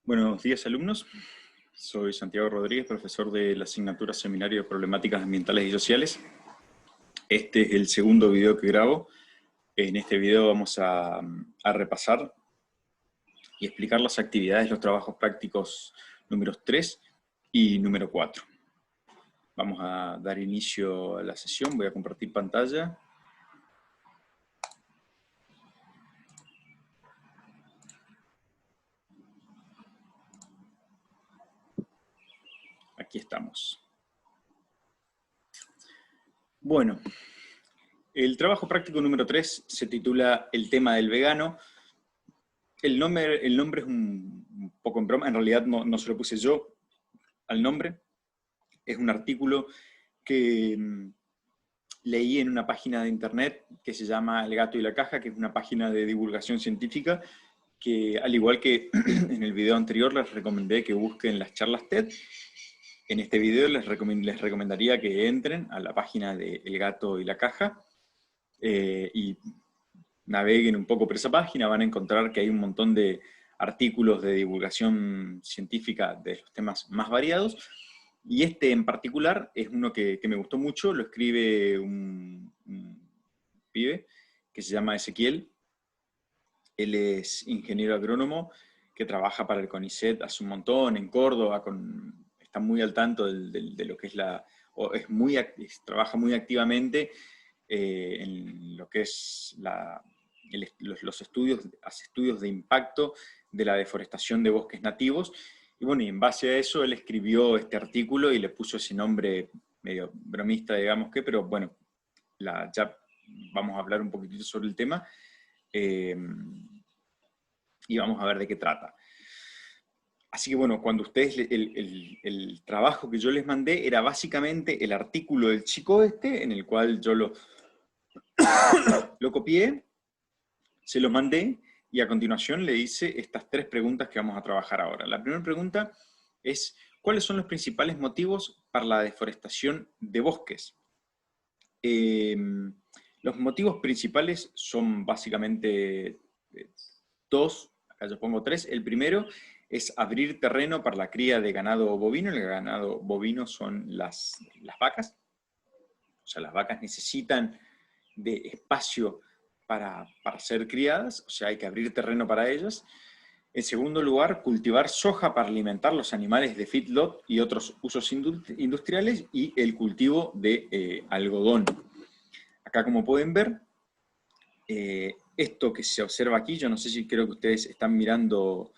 Buenos días, alumnos. Soy Santiago Rodríguez, profesor de la asignatura Seminario de Problemáticas Ambientales y Sociales. Este es el segundo video que grabo. En este video vamos a repasar y explicar las actividades, los trabajos prácticos números 3 y número 4. Vamos a dar inicio a la sesión. Voy a compartir pantalla. Aquí estamos. Bueno, el trabajo práctico número 3 se titula El tema del vegano. El nombre es un poco en broma, en realidad no se lo puse yo al nombre. Es un artículo que leí en una página de internet que se llama El Gato y la Caja, que es una página de divulgación científica, que al igual que en el video anterior les recomendé que busquen las charlas TED. En este video les recomendaría que entren a la página de El Gato y la Caja y naveguen un poco por esa página. Van a encontrar que hay un montón de artículos de divulgación científica de los temas más variados, y este en particular es uno que me gustó mucho. Lo escribe un pibe que se llama Ezequiel. Él es ingeniero agrónomo que trabaja para el CONICET hace un montón en Córdoba, está muy al tanto de lo que es trabaja muy activamente en lo que es los estudios, hace estudios de impacto de la deforestación de bosques nativos. Y bueno, y en base a eso él escribió este artículo y le puso ese nombre medio bromista, digamos que, pero bueno, ya vamos a hablar un poquitito sobre el tema y vamos a ver de qué trata. Así que bueno, cuando ustedes, el trabajo que yo les mandé era básicamente el artículo del chico este, en el cual yo lo copié, se lo mandé, y a continuación le hice estas 3 preguntas que vamos a trabajar ahora. La primera pregunta es: ¿cuáles son los principales motivos para la deforestación de bosques? Los motivos principales son básicamente 2, acá yo pongo 3. El primero es abrir terreno para la cría de ganado bovino. El ganado bovino son las vacas. O sea, las vacas necesitan de espacio para ser criadas, o sea, hay que abrir terreno para ellas. En segundo lugar, cultivar soja para alimentar los animales de feedlot y otros usos industriales, y el cultivo de algodón. Acá, como pueden ver, esto que se observa aquí, yo no sé si creo que ustedes están mirando,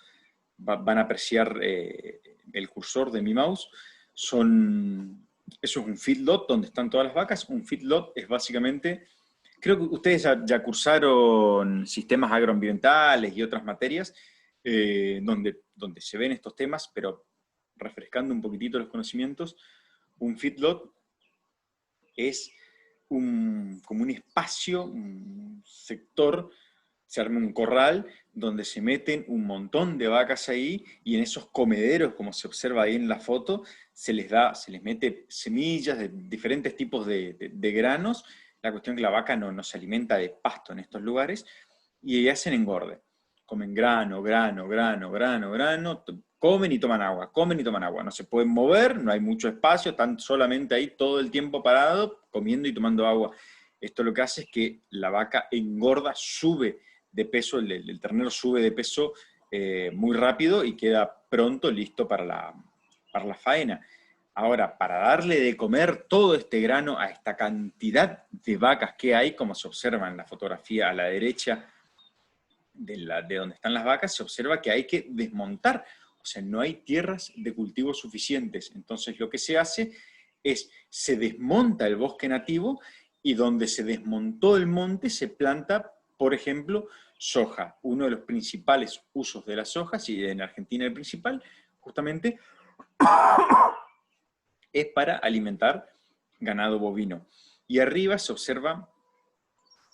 van a apreciar el cursor de mi mouse, eso es un feedlot donde están todas las vacas. Un feedlot es básicamente, creo que ustedes ya cursaron sistemas agroambientales y otras materias donde se ven estos temas, pero refrescando un poquitito los conocimientos. Un feedlot es como un espacio, un sector, se arma un corral donde se meten un montón de vacas ahí, y en esos comederos, como se observa ahí en la foto, se les mete semillas de diferentes tipos de granos. La cuestión es que la vaca no se alimenta de pasto en estos lugares, y hacen engorde. Comen grano, comen y toman agua. No se pueden mover, no hay mucho espacio, están solamente ahí todo el tiempo parados, comiendo y tomando agua. Esto lo que hace es que la vaca engorda, sube de peso, el ternero sube de peso muy rápido y queda pronto listo para la faena. Ahora, para darle de comer todo este grano a esta cantidad de vacas que hay, como se observa en la fotografía a la derecha de donde están las vacas, se observa que hay que desmontar. O sea, no hay tierras de cultivo suficientes. Entonces lo que se hace es, se desmonta el bosque nativo, y donde se desmontó el monte se planta, por ejemplo, soja. Uno de los principales usos de las sojas, y en Argentina el principal, justamente, es para alimentar ganado bovino. Y arriba se observa,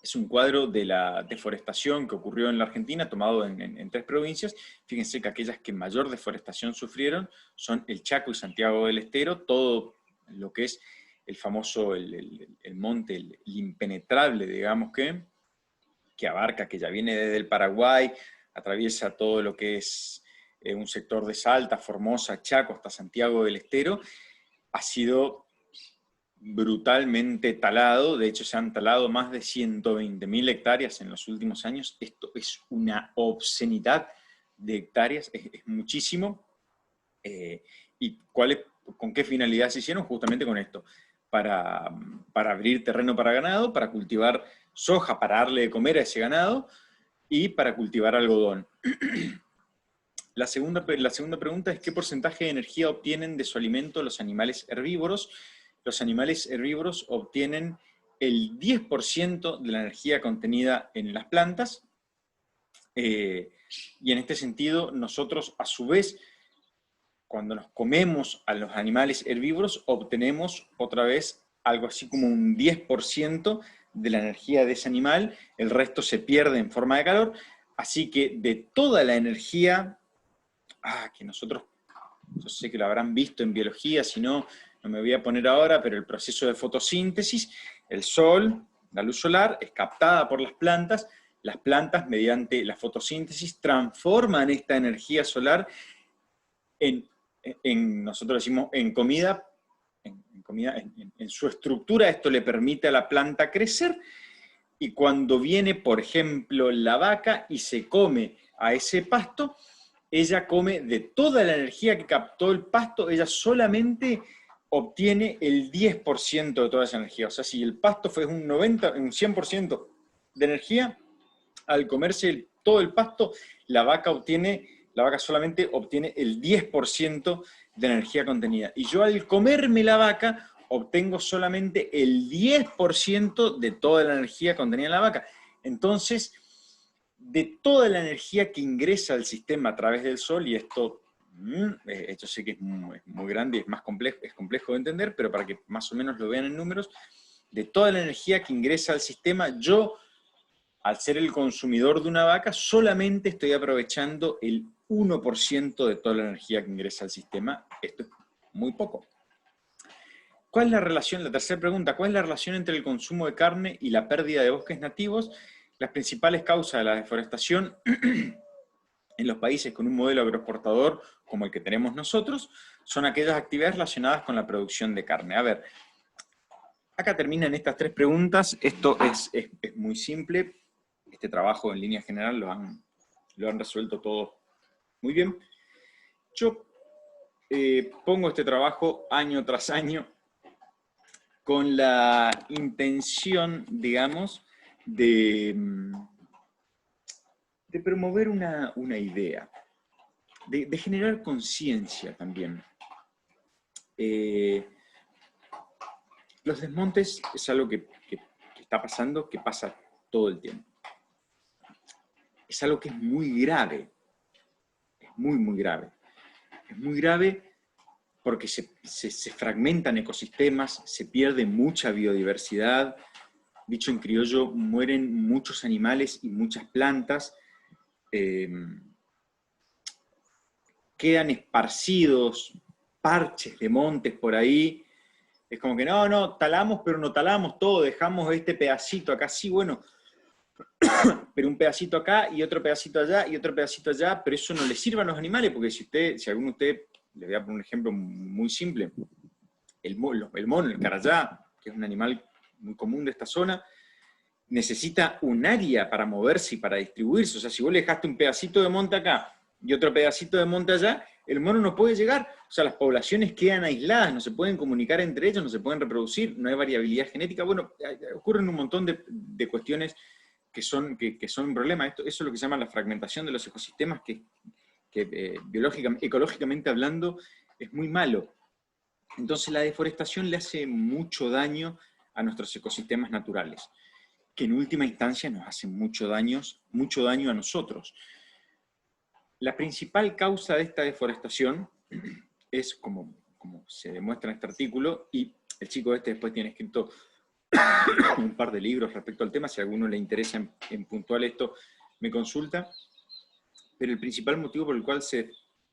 es un cuadro de la deforestación que ocurrió en la Argentina, tomado en 3 provincias. Fíjense que aquellas que mayor deforestación sufrieron son el Chaco y Santiago del Estero. Todo lo que es el famoso, el monte, el impenetrable, digamos que abarca, que ya viene desde el Paraguay, atraviesa todo lo que es un sector de Salta, Formosa, Chaco, hasta Santiago del Estero, ha sido brutalmente talado. De hecho, se han talado más de 120.000 hectáreas en los últimos años. Esto es una obscenidad de hectáreas, es muchísimo. ¿Y con qué finalidad se hicieron? Justamente con esto, para abrir terreno para ganado, para cultivar soja, para darle de comer a ese ganado, y para cultivar algodón. La segunda pregunta es: ¿qué porcentaje de energía obtienen de su alimento los animales herbívoros? Los animales herbívoros obtienen el 10% de la energía contenida en las plantas, y en este sentido nosotros, a su vez, cuando nos comemos a los animales herbívoros, obtenemos otra vez algo así como un 10% de la energía de ese animal, el resto se pierde en forma de calor, así que de toda la energía, que nosotros, yo sé que lo habrán visto en biología, si no, no me voy a poner ahora, pero el proceso de fotosíntesis, el sol, la luz solar, es captada por las plantas mediante la fotosíntesis transforman esta energía solar nosotros decimos en comida, en su estructura. Esto le permite a la planta crecer, y cuando viene, por ejemplo, la vaca y se come a ese pasto, ella come de toda la energía que captó el pasto, ella solamente obtiene el 10% de toda esa energía. O sea, si el pasto fue un 100% de energía, al comerse todo el pasto, la vaca solamente obtiene el 10% de energía contenida. Y yo, al comerme la vaca, obtengo solamente el 10% de toda la energía contenida en la vaca. Entonces, de toda la energía que ingresa al sistema a través del sol, y esto sé que es muy grande y es complejo de entender, pero para que más o menos lo vean en números, de toda la energía que ingresa al sistema, yo, al ser el consumidor de una vaca, solamente estoy aprovechando el 1% de toda la energía que ingresa al sistema. Esto es muy poco. ¿Cuál es la relación? La tercera pregunta: ¿cuál es la relación entre el consumo de carne y la pérdida de bosques nativos? Las principales causas de la deforestación en los países con un modelo agroexportador como el que tenemos nosotros son aquellas actividades relacionadas con la producción de carne. A ver, acá terminan estas tres preguntas. Esto es muy simple. Este trabajo, en línea general, lo han resuelto todo muy bien. Yo pongo este trabajo año tras año con la intención, digamos, de promover una idea, de generar conciencia también. Los desmontes es algo que está pasando, que pasa todo el tiempo. Es algo que es muy grave, es muy grave. Es muy grave porque se fragmentan ecosistemas, se pierde mucha biodiversidad. Dicho en criollo, mueren muchos animales y muchas plantas. Quedan esparcidos parches de montes por ahí. Es como que no, talamos, pero no talamos todo, dejamos este pedacito acá. Sí, bueno, pero un pedacito acá y otro pedacito allá y otro pedacito allá, pero eso no le sirve a los animales, porque si alguno de ustedes, les voy a poner un ejemplo muy simple, el mono, el carayá, que es un animal muy común de esta zona, necesita un área para moverse y para distribuirse. O sea, si vos le dejaste un pedacito de monte acá y otro pedacito de monte allá, el mono no puede llegar. O sea, las poblaciones quedan aisladas, no se pueden comunicar entre ellos, no se pueden reproducir, no hay variabilidad genética. Bueno, ocurren un montón de cuestiones que son un problema. Eso es lo que se llama la fragmentación de los ecosistemas, que ecológicamente hablando, es muy malo. Entonces la deforestación le hace mucho daño a nuestros ecosistemas naturales, que en última instancia nos hacen mucho daño a nosotros. La principal causa de esta deforestación es, como se demuestra en este artículo, y el chico después tiene escrito un par de libros respecto al tema, si a alguno le interesa en puntual esto, me consulta, pero el principal motivo por el cual se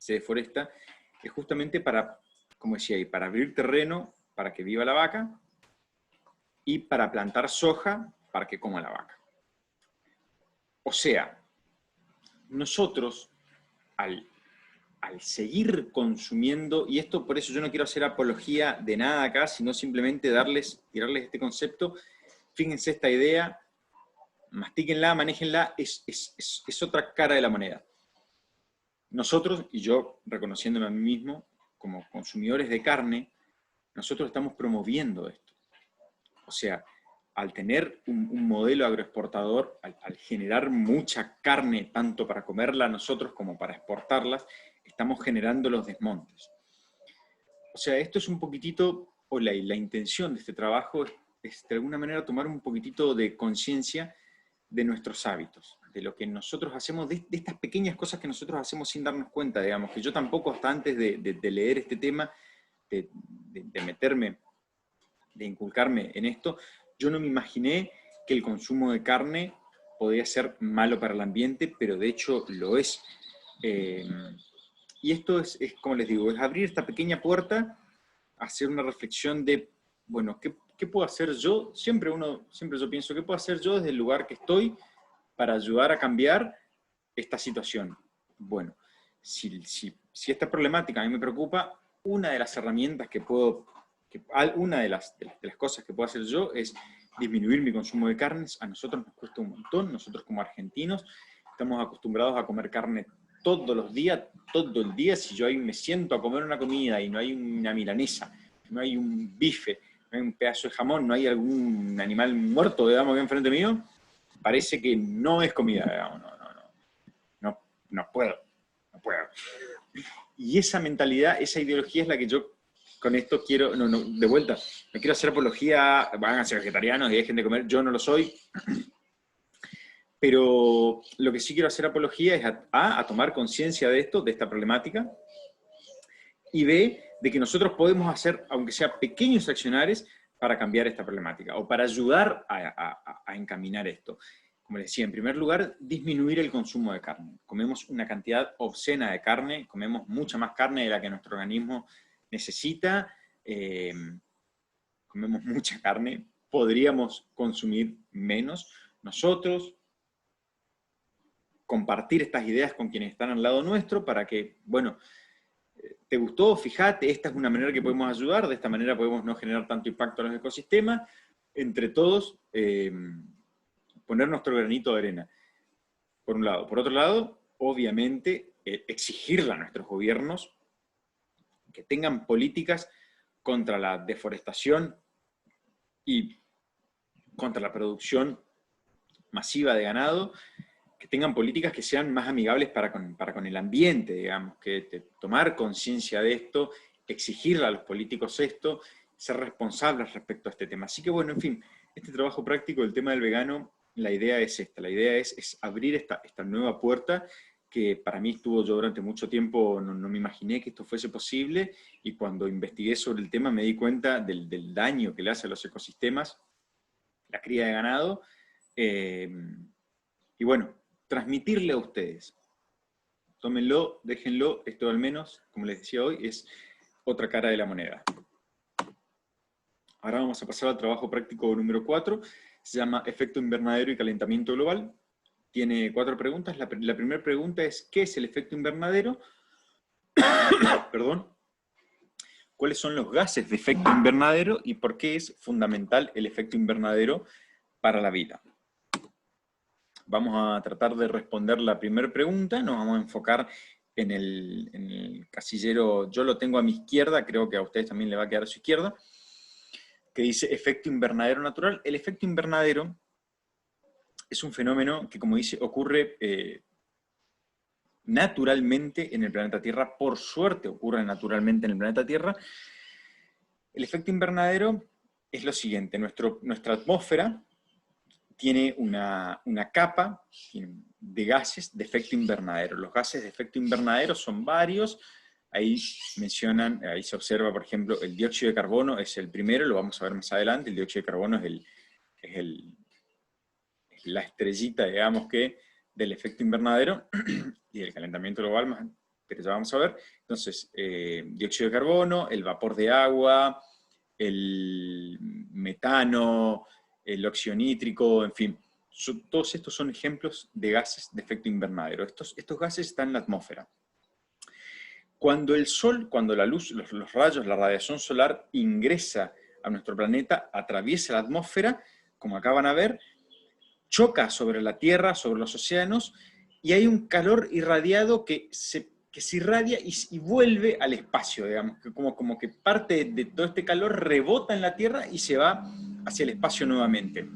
deforesta es justamente para, como decía ahí, para abrir terreno para que viva la vaca y para plantar soja para que coma la vaca. O sea, nosotros, al al seguir consumiendo, y esto por eso yo no quiero hacer apología de nada acá, sino simplemente tirarles este concepto. Fíjense esta idea, mastíquenla, manéjenla, es otra cara de la moneda. Nosotros, y yo reconociéndome a mí mismo, como consumidores de carne, nosotros estamos promoviendo esto. O sea, al tener un modelo agroexportador, al generar mucha carne, tanto para comerla nosotros como para exportarlas, estamos generando los desmontes. O sea, esto es un poquitito, o la intención de este trabajo es de alguna manera tomar un poquitito de conciencia de nuestros hábitos, de lo que nosotros hacemos, de estas pequeñas cosas que nosotros hacemos sin darnos cuenta, digamos, que yo tampoco hasta antes de leer este tema, de meterme, de inculcarme en esto, yo no me imaginé que el consumo de carne podía ser malo para el ambiente, pero de hecho lo es. Y esto es, como les digo, es abrir esta pequeña puerta, hacer una reflexión de, bueno, ¿qué puedo hacer yo? Siempre yo pienso, ¿qué puedo hacer yo desde el lugar que estoy para ayudar a cambiar esta situación? Bueno, si esta problemática a mí me preocupa, una de las herramientas una de las cosas que puedo hacer yo es disminuir mi consumo de carnes. A nosotros nos cuesta un montón, nosotros como argentinos estamos acostumbrados a comer carne todos los días, todo el día. Si yo ahí me siento a comer una comida y no hay una milanesa, no hay un bife, no hay un pedazo de jamón, no hay algún animal muerto, digamos, aquí enfrente mío, parece que no es comida, digamos, no puedo. Y esa mentalidad, esa ideología es la que yo con esto quiero, de vuelta, no quiero hacer apología, van a ser vegetarianos y dejen de comer, yo no lo soy, pero lo que sí quiero hacer apología es a tomar conciencia de esto, de esta problemática, y B, de que nosotros podemos hacer, aunque sea pequeños accionares, para cambiar esta problemática, o para ayudar a encaminar esto. Como les decía, en primer lugar, disminuir el consumo de carne. Comemos una cantidad obscena de carne, comemos mucha más carne de la que nuestro organismo necesita, comemos mucha carne, podríamos consumir menos. Nosotros, compartir estas ideas con quienes están al lado nuestro para que, bueno, ¿te gustó? Fíjate, esta es una manera que podemos ayudar, de esta manera podemos no generar tanto impacto en los ecosistemas, entre todos, poner nuestro granito de arena, por un lado. Por otro lado, obviamente, exigirle a nuestros gobiernos que tengan políticas contra la deforestación y contra la producción masiva de ganado, que tengan políticas que sean más amigables para con el ambiente, digamos, que tomar conciencia de esto, exigirle a los políticos esto, ser responsables respecto a este tema. Así que bueno, en fin, este trabajo práctico del tema del vegano, la idea es esta, la idea es abrir esta nueva puerta que para mí estuvo, yo durante mucho tiempo no me imaginé que esto fuese posible, y cuando investigué sobre el tema me di cuenta del daño que le hace a los ecosistemas la cría de ganado, y bueno, transmitirle a ustedes. Tómenlo, déjenlo, esto al menos, como les decía hoy, es otra cara de la moneda. Ahora vamos a pasar al trabajo práctico número 4, se llama Efecto Invernadero y Calentamiento Global. Tiene 4 preguntas. La primera pregunta es, ¿qué es el efecto invernadero? Perdón. ¿Cuáles son los gases de efecto invernadero y por qué es fundamental el efecto invernadero para la vida? Vamos a tratar de responder la primera pregunta, nos vamos a enfocar en el casillero, yo lo tengo a mi izquierda, creo que a ustedes también le va a quedar a su izquierda, que dice efecto invernadero natural. El efecto invernadero es un fenómeno que, como dice, ocurre naturalmente en el planeta Tierra, por suerte ocurre naturalmente en el planeta Tierra. El efecto invernadero es lo siguiente, nuestra atmósfera tiene una capa de gases de efecto invernadero. Los gases de efecto invernadero son varios, ahí ahí se observa, por ejemplo, el dióxido de carbono es el primero, lo vamos a ver más adelante. El dióxido de carbono es la estrellita, digamos, del efecto invernadero y del calentamiento global, pero ya vamos a ver. Entonces, dióxido de carbono, el vapor de agua, el metano, el óxido nítrico, en fin, todos estos son ejemplos de gases de efecto invernadero. Estos gases están en la atmósfera. Cuando el Sol, cuando la luz, los rayos, la radiación solar ingresa a nuestro planeta, atraviesa la atmósfera, como acá van a ver, choca sobre la Tierra, sobre los océanos, y hay un calor irradiado que se irradia y vuelve al espacio, digamos, que como que parte de todo este calor rebota en la Tierra y se va hacia el espacio nuevamente.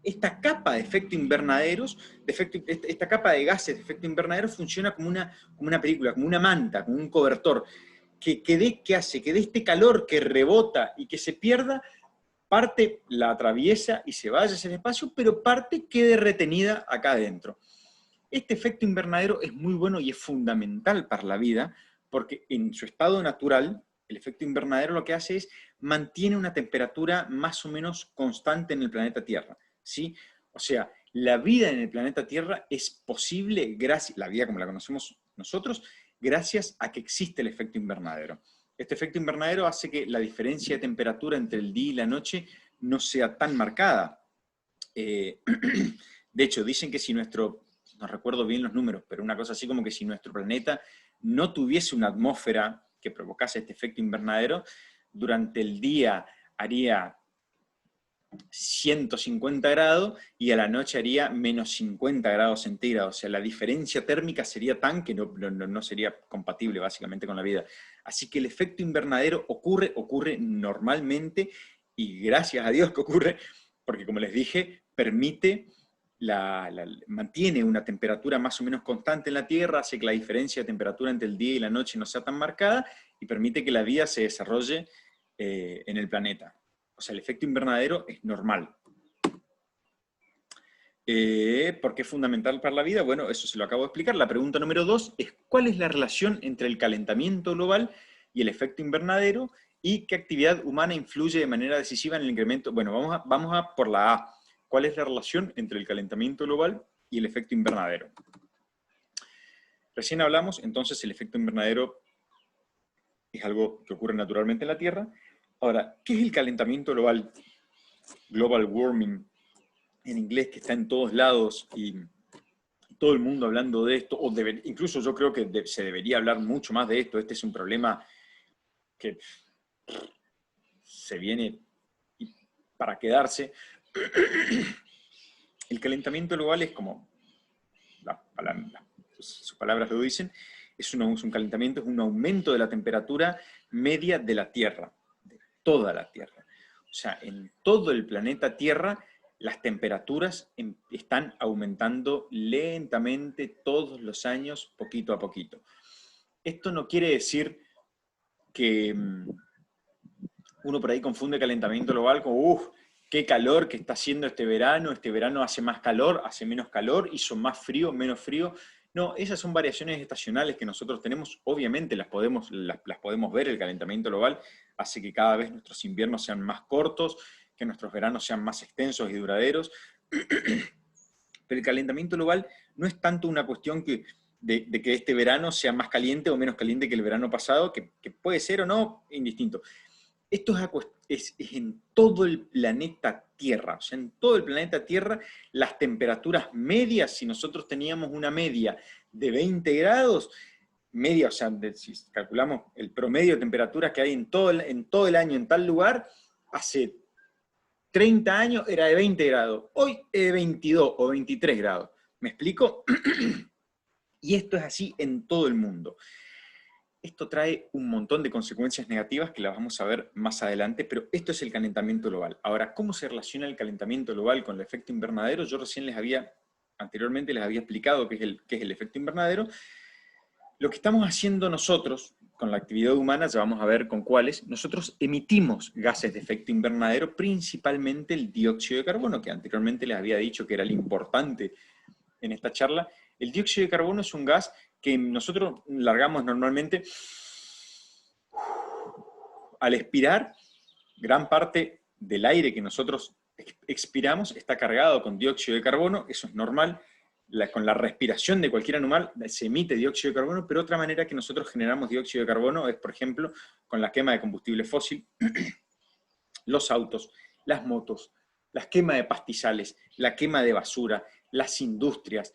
Esta capa de efecto invernaderos, esta capa de gases de efecto invernadero funciona como una película, como una manta, como un cobertor, que hace que de este calor que rebota y que se pierda, parte la atraviesa y se vaya hacia el espacio, pero parte quede retenida acá adentro. Este efecto invernadero es muy bueno y es fundamental para la vida, porque en su estado natural, el efecto invernadero lo que hace es mantiene una temperatura más o menos constante en el planeta Tierra, ¿sí? O sea, la vida en el planeta Tierra es posible, la vida como la conocemos nosotros, gracias a que existe el efecto invernadero. Este efecto invernadero hace que la diferencia de temperatura entre el día y la noche no sea tan marcada. De hecho, dicen que si no recuerdo bien los números, pero una cosa así como que si nuestro planeta no tuviese una atmósfera que provocase este efecto invernadero, durante el día haría 150 grados y a la noche haría menos 50 grados centígrados. O sea, la diferencia térmica sería tan que no sería compatible básicamente con la vida. Así que el efecto invernadero ocurre normalmente, y gracias a Dios que ocurre, porque como les dije, mantiene una temperatura más o menos constante en la Tierra, hace que la diferencia de temperatura entre el día y la noche no sea tan marcada, y permite que la vida se desarrolle en el planeta. O sea, el efecto invernadero es normal. ¿Por qué es fundamental para la vida? Bueno, eso se lo acabo de explicar. La pregunta número 2 es ¿cuál es la relación entre el calentamiento global y el efecto invernadero? ¿Y qué actividad humana influye de manera decisiva en el incremento? Bueno, vamos a por la A. ¿Cuál es la relación entre el calentamiento global y el efecto invernadero? Recién hablamos, entonces, el efecto invernadero es algo que ocurre naturalmente en la Tierra. Ahora, ¿qué es el calentamiento global? Global warming, en inglés, que está en todos lados y todo el mundo hablando de esto, incluso yo creo que se debería hablar mucho más de esto. Este es un problema que se viene para quedarse. El calentamiento global es como, sus palabras lo dicen, es un calentamiento, es un aumento de la temperatura media de la Tierra, de toda la Tierra. O sea, en todo el planeta Tierra, las temperaturas están aumentando lentamente todos los años, poquito a poquito. Esto no quiere decir que uno por ahí confunde calentamiento global con, qué calor que está haciendo este verano hace más calor, hace menos calor, hizo más frío, menos frío. No, esas son variaciones estacionales que nosotros tenemos, obviamente las podemos ver. El calentamiento global hace que cada vez nuestros inviernos sean más cortos, que nuestros veranos sean más extensos y duraderos. Pero el calentamiento global no es tanto una cuestión de que este verano sea más caliente o menos caliente que el verano pasado, que puede ser o no, indistinto. Esto es en todo el planeta Tierra. O sea, en todo el planeta Tierra, las temperaturas medias, si nosotros teníamos una media de 20 grados, media, o sea, si calculamos el promedio de temperaturas que hay en todo el año en tal lugar, hace 30 años era de 20 grados. Hoy es de 22 o 23 grados. ¿Me explico? Y esto es así en todo el mundo. Esto trae un montón de consecuencias negativas que las vamos a ver más adelante, pero esto es el calentamiento global. Ahora, ¿cómo se relaciona el calentamiento global con el efecto invernadero? Yo recién anteriormente les había explicado qué es el efecto invernadero. Lo que estamos haciendo nosotros con la actividad humana, ya vamos a ver con cuáles, nosotros emitimos gases de efecto invernadero, principalmente el dióxido de carbono, que anteriormente les había dicho que era el importante en esta charla. El dióxido de carbono es un gas que nosotros largamos normalmente al expirar. Gran parte del aire que nosotros expiramos está cargado con dióxido de carbono, eso es normal. Con la respiración de cualquier animal se emite dióxido de carbono, pero otra manera que nosotros generamos dióxido de carbono es, por ejemplo, con la quema de combustible fósil, los autos, las motos, la quema de pastizales, la quema de basura, las industrias.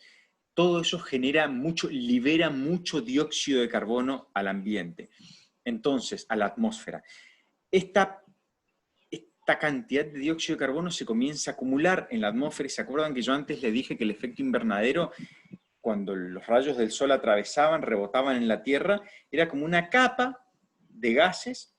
todo eso libera mucho dióxido de carbono al ambiente. Entonces, a la atmósfera. Esta cantidad de dióxido de carbono se comienza a acumular en la atmósfera, y se acuerdan que yo antes le dije que el efecto invernadero, cuando los rayos del sol atravesaban, rebotaban en la Tierra, era como una capa de gases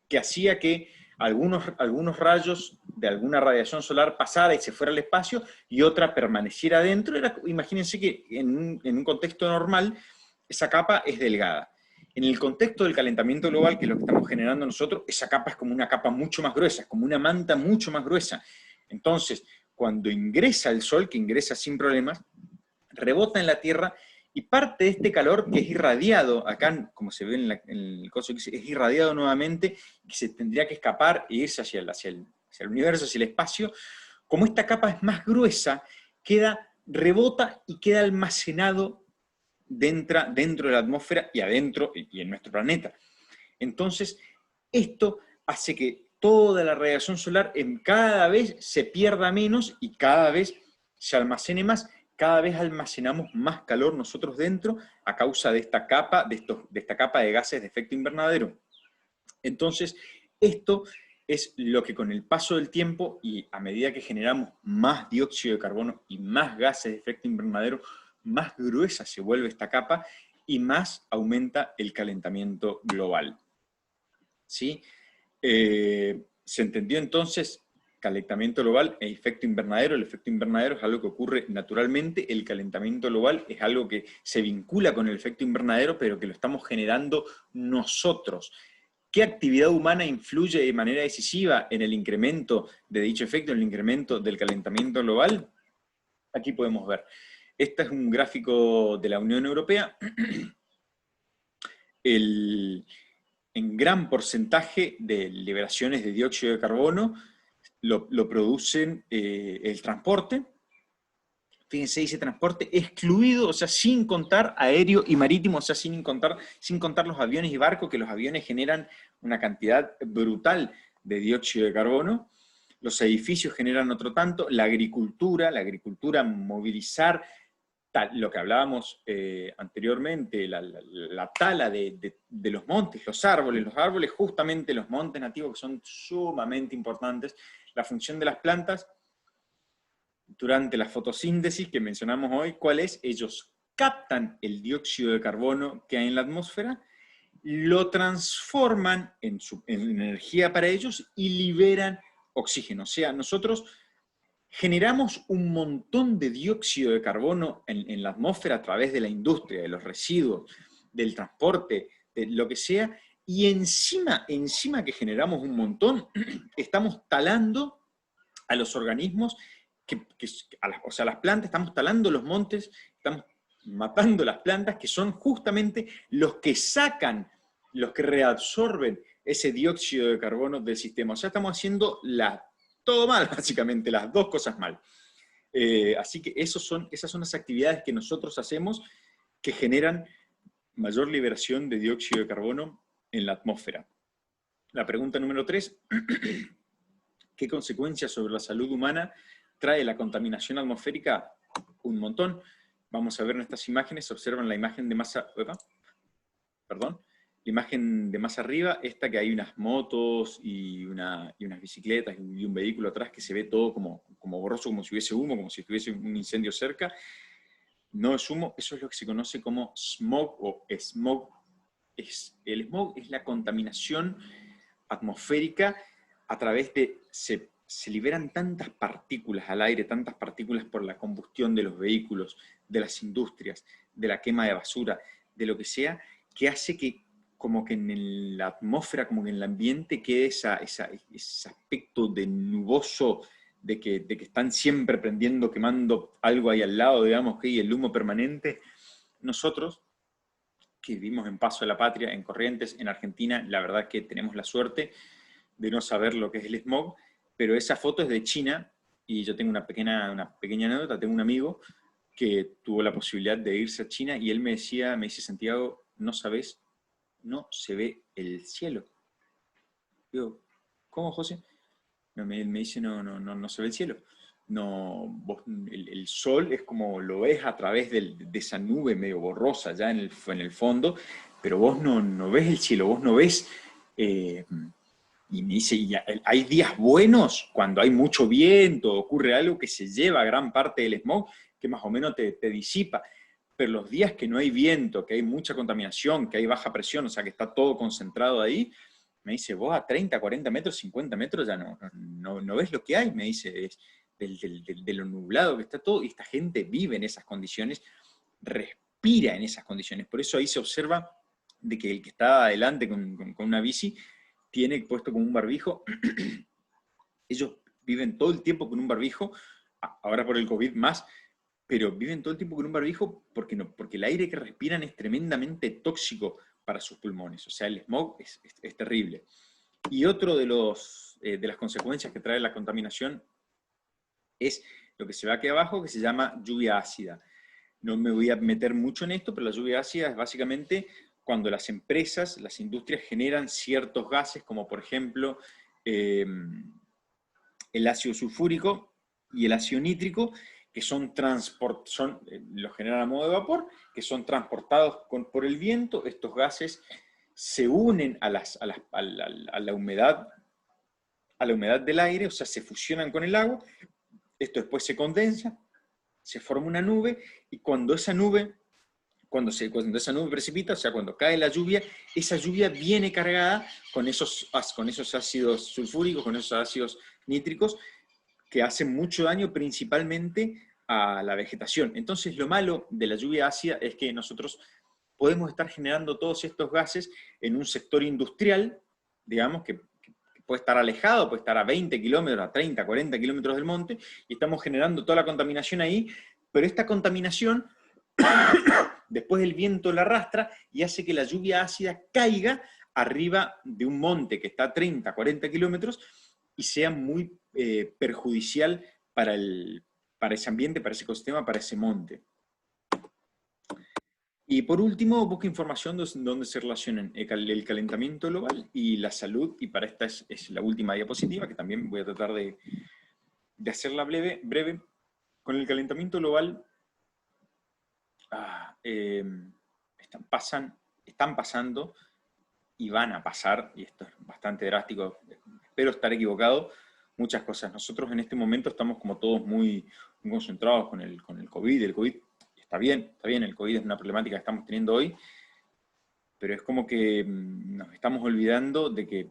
que hacía que algunos rayos de alguna radiación solar pasara y se fuera al espacio, y otra permaneciera adentro. Imagínense que en un contexto normal, esa capa es delgada. En el contexto del calentamiento global, que es lo que estamos generando nosotros, esa capa es como una capa mucho más gruesa, es como una manta mucho más gruesa. Entonces, cuando ingresa el sol, que ingresa sin problemas, rebota en la Tierra, y parte de este calor que es irradiado, acá como se ve en el coso, es irradiado nuevamente, y se tendría que escapar e irse hacia el universo, hacia el espacio. Como esta capa es más gruesa, rebota y queda almacenado dentro de la atmósfera y adentro y en nuestro planeta. Entonces, esto hace que toda la radiación solar cada vez se pierda menos y cada vez se almacene más. Cada vez almacenamos más calor nosotros dentro a causa de esta capa de gases de efecto invernadero. Entonces, esto es lo que con el paso del tiempo y a medida que generamos más dióxido de carbono y más gases de efecto invernadero, más gruesa se vuelve esta capa y más aumenta el calentamiento global. ¿Sí? ¿Se entendió entonces? Calentamiento global e efecto invernadero. El efecto invernadero es algo que ocurre naturalmente, el calentamiento global es algo que se vincula con el efecto invernadero, pero que lo estamos generando nosotros. ¿Qué actividad humana influye de manera decisiva en el incremento de dicho efecto, en el incremento del calentamiento global? Aquí podemos ver. Este es un gráfico de la Unión Europea. En gran porcentaje de liberaciones de dióxido de carbono lo producen el transporte. Fíjense, dice transporte excluido, o sea, sin contar aéreo y marítimo, o sea, sin contar los aviones y barcos, que los aviones generan una cantidad brutal de dióxido de carbono. Los edificios generan otro tanto. La agricultura, movilizar, lo que hablábamos anteriormente, la tala de los montes, los árboles, justamente los montes nativos, que son sumamente importantes. La función de las plantas durante la fotosíntesis que mencionamos hoy, ¿cuál es? Ellos captan el dióxido de carbono que hay en la atmósfera, lo transforman en energía para ellos y liberan oxígeno. O sea, nosotros generamos un montón de dióxido de carbono en la atmósfera a través de la industria, de los residuos, del transporte, de lo que sea, y encima que generamos un montón, estamos talando a los organismos, o sea, las plantas, estamos talando los montes, estamos matando las plantas, que son justamente los que reabsorben ese dióxido de carbono del sistema. O sea, estamos haciendo todo mal, básicamente, las dos cosas mal. Así que esas son las actividades que nosotros hacemos que generan mayor liberación de dióxido de carbono en la atmósfera. La pregunta número 3, ¿qué consecuencias sobre la salud humana trae la contaminación atmosférica? Un montón. Vamos a ver en estas imágenes, observan la imagen de más la imagen de más arriba, esta que hay unas motos y unas bicicletas y un vehículo atrás que se ve todo como borroso, como si hubiese humo, como si estuviese un incendio cerca. No es humo, eso es lo que se conoce como smog o smog. El smog es la contaminación atmosférica a través de... Se liberan tantas partículas al aire, tantas partículas por la combustión de los vehículos, de las industrias, de la quema de basura, de lo que sea, que hace que como que en la atmósfera, como que en el ambiente quede ese aspecto de nuboso, de que están siempre prendiendo, quemando algo ahí al lado, digamos, que hay el humo permanente. Nosotros, que vivimos en Paso de la Patria, en Corrientes, en Argentina, la verdad que tenemos la suerte de no saber lo que es el smog, pero esa foto es de China, y yo tengo una pequeña anécdota. Tengo un amigo que tuvo la posibilidad de irse a China, y él me dice, Santiago, no sabes, no se ve el cielo. Digo, ¿cómo, José? Me dice, no se ve el cielo. el sol es como lo ves a través de esa nube medio borrosa ya en el fondo, pero vos no ves el cielo, vos no ves... y me dice, y hay días buenos cuando hay mucho viento, ocurre algo que se lleva gran parte del smog, que más o menos te disipa. Pero los días que no hay viento, que hay mucha contaminación, que hay baja presión, o sea, que está todo concentrado ahí, me dice, vos a 30, 40 metros, 50 metros ya no ves lo que hay, me dice, es de lo nublado que está todo, y esta gente vive en esas condiciones, respira en esas condiciones. Por eso ahí se observa de que el que está adelante con una bici tiene puesto como un barbijo. Ellos viven todo el tiempo con un barbijo, ahora por el COVID más, pero viven todo el tiempo con un barbijo porque el aire que respiran es tremendamente tóxico para sus pulmones. O sea, el smog es terrible. Y otro de las consecuencias que trae la contaminación es lo que se ve aquí abajo, que se llama lluvia ácida. No me voy a meter mucho en esto, pero la lluvia ácida es básicamente cuando las empresas, las industrias generan ciertos gases, como por ejemplo el ácido sulfúrico y el ácido nítrico, que los generan a modo de vapor, que son transportados por el viento. Estos gases se unen a la humedad del aire, o sea, se fusionan con el agua. Esto después se condensa, se forma una nube, y cuando esa nube precipita, o sea, cuando cae la lluvia, esa lluvia viene cargada con esos ácidos sulfúricos, con esos ácidos nítricos, que hacen mucho daño principalmente a la vegetación. Entonces, lo malo de la lluvia ácida es que nosotros podemos estar generando todos estos gases en un sector industrial, digamos, que puede estar alejado, puede estar a 20 kilómetros, a 30, 40 kilómetros del monte, y estamos generando toda la contaminación ahí, pero esta contaminación después el viento la arrastra y hace que la lluvia ácida caiga arriba de un monte que está a 30, 40 kilómetros y sea muy perjudicial para ese ambiente, para ese ecosistema, para ese monte. Y por último, busca información donde se relacionan el calentamiento global y la salud, y para esta es la última diapositiva, que también voy a tratar de hacerla breve. Con el calentamiento global están pasando y van a pasar, y esto es bastante drástico, espero estar equivocado, muchas cosas. Nosotros en este momento estamos como todos muy concentrados con el COVID. El COVID está bien, el COVID es una problemática que estamos teniendo hoy, pero es como que nos estamos olvidando de que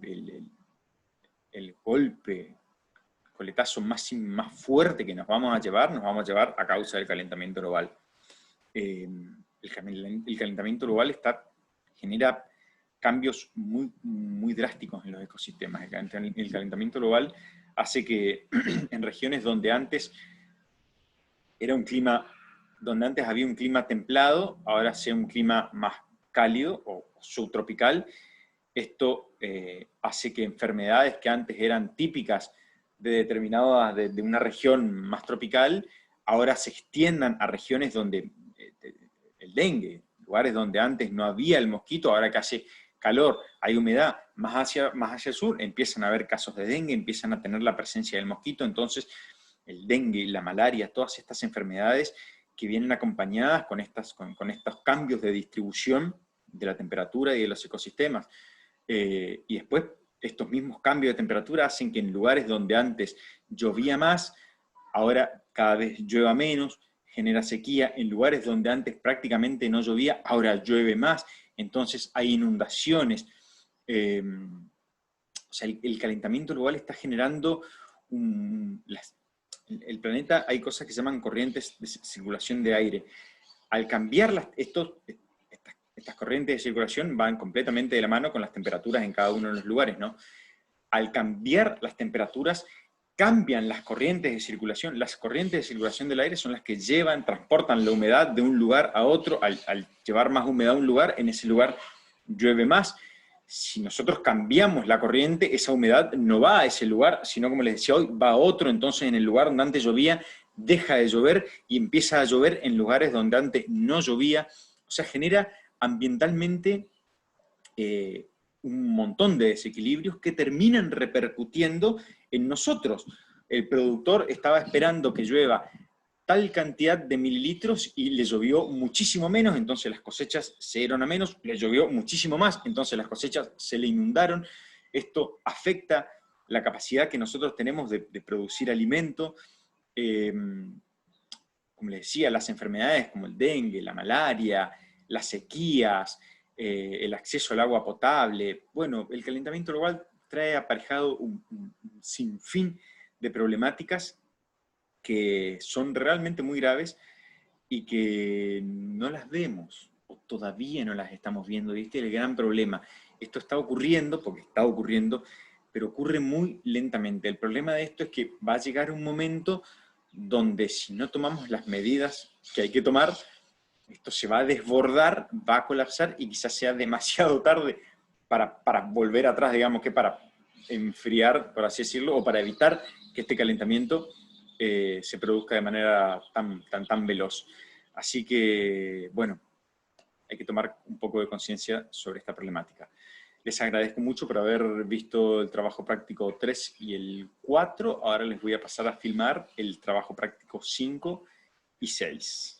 el golpe, el coletazo más fuerte que nos vamos a llevar a causa del calentamiento global. El calentamiento global genera cambios muy, muy drásticos en los ecosistemas. El calentamiento global hace que en regiones donde antes había un clima templado, ahora sea un clima más cálido o subtropical. Esto hace que enfermedades que antes eran típicas de una región más tropical, ahora se extiendan a regiones donde el dengue, lugares donde antes no había el mosquito, ahora que hace calor, hay humedad, más hacia el sur, empiezan a haber casos de dengue, empiezan a tener la presencia del mosquito. Entonces el dengue, la malaria, todas estas enfermedades que vienen acompañadas con estos cambios de distribución de la temperatura y de los ecosistemas. Y después estos mismos cambios de temperatura hacen que en lugares donde antes llovía más, ahora cada vez llueva menos, genera sequía. En lugares donde antes prácticamente no llovía, ahora llueve más, entonces hay inundaciones. O sea, el calentamiento global está generando el planeta, hay cosas que se llaman corrientes de circulación de aire. Al cambiar estas corrientes de circulación van completamente de la mano con las temperaturas en cada uno de los lugares, ¿no? Al cambiar las temperaturas, cambian las corrientes de circulación. Las corrientes de circulación del aire son las que transportan la humedad de un lugar a otro. Al llevar más humedad a un lugar, en ese lugar llueve más. Si nosotros cambiamos la corriente, esa humedad no va a ese lugar, sino, como les decía hoy, va a otro. Entonces, en el lugar donde antes llovía, deja de llover y empieza a llover en lugares donde antes no llovía. O sea, genera ambientalmente un montón de desequilibrios que terminan repercutiendo en nosotros. El productor estaba esperando que llueva tal cantidad de mililitros y le llovió muchísimo menos, entonces las cosechas se dieron a menos, le llovió muchísimo más, entonces las cosechas se le inundaron. Esto afecta la capacidad que nosotros tenemos de producir alimento. Como les decía, las enfermedades como el dengue, la malaria, las sequías, el acceso al agua potable. Bueno, el calentamiento global trae aparejado un sinfín de problemáticas que son realmente muy graves y que no las vemos, o todavía no las estamos viendo. Y este es el gran problema. Esto está ocurriendo, porque está ocurriendo, pero ocurre muy lentamente. El problema de esto es que va a llegar un momento donde si no tomamos las medidas que hay que tomar, esto se va a desbordar, va a colapsar y quizás sea demasiado tarde para volver atrás, digamos que para enfriar, por así decirlo, o para evitar que este calentamiento se produzca de manera tan veloz. Así que, bueno, hay que tomar un poco de conciencia sobre esta problemática. Les agradezco mucho por haber visto el trabajo práctico 3 y el 4. Ahora les voy a pasar a filmar el trabajo práctico 5 y 6.